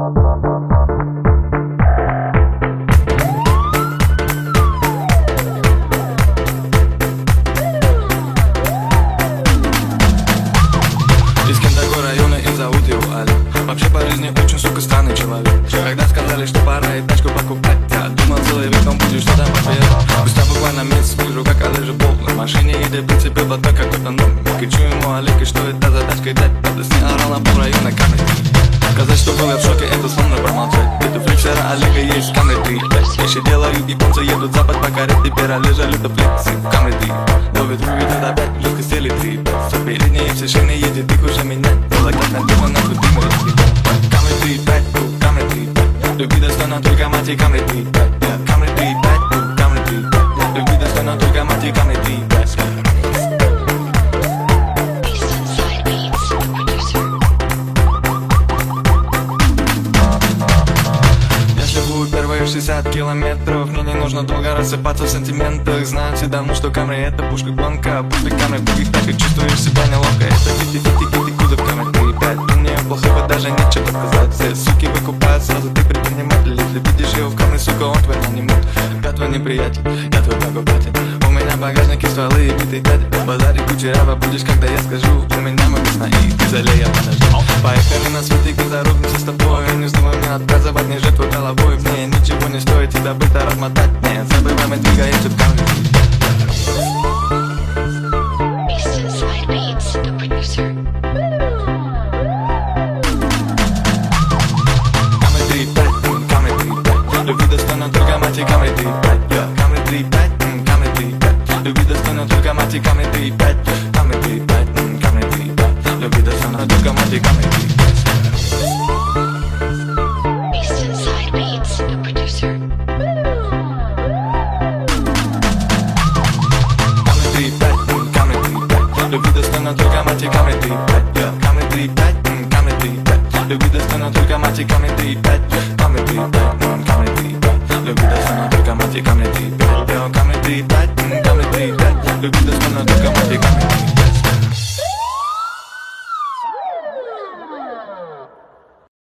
Из такой района и зовут его Али. Вообще по жизни очень, сука, странный человек. Когда сказали, что пора и тачку покупать, я думал, целый век он будет что-то потерять. Быстро буквально месяц вижу, как Али же пол. На машине едет, прицепил блатной какой-то номер. Кричу ему: Алик, и что это за тачка? Дать, правда, с ней орал на пол района камеры. Сказать, что был я в шоке, это сложно промолчать. Это фликсера Олега есть камеры 3. Еще делают, японцы едут запад по каре. Теперь Олежа люто фликсы в камеры 3. Ловит, увидит опять, жестко стели 3. Со передней все шины едет, их уже меня. Было как надежда на любимый. Камеры 3, 5, камеры 3, 5. Люби достойно только мать и камеры 3, 5. Камеры 3, 5, камеры 3, 5. Люби достойно только мать и камеры 3, 5. Первые 60 километров. Мне не нужно долго рассыпаться в сантиментах. Знаю все давно, что камеры это пушка гонка. После камеры бегать так и чувствуешь себя неловко. Это фити-фити-фити кузов камеры 3-5. Мне плохого даже нечего сказать. Все суки выкупают, сразу ты предприниматель. Если видишь его в камере, сука, он твой нанимут. Я твой неприятель, я твой покупатель. У меня в багажнике стволы и битый пять. Базаре кучерава будешь, когда я скажу. У меня мы весна и ты залей, я подожду. Поехали на светик и зарубимся с тобой. Не вздумай мне отказывать, не жертвуй головой. Мне ничего не стоит тебя быстро размотать. Не забывай, мы двигаемся в камере. Камеры 3, 5, камеры 3, 5. Люби достойно только мать и камеры 3, 5. Камеры 3, 5, камеры 3, 5. Люби достойно только мать и камеры 3, 5. Камеры 3, 5, камеры 3, 5. Люби достойно только мать и камеры 3, 5. Люби достойно только мать и камеры 3, 5. Камеры 3, 5, камеры 3, 5. Люби достойно только мать и камеры 3, 5. Камеры 3, 5, камеры 3, 5. Люби достойно только мать и камеры 3, 5. Камеры 3, 5, камеры 3, 5. Люби достойно только мать и камеры 3, 5.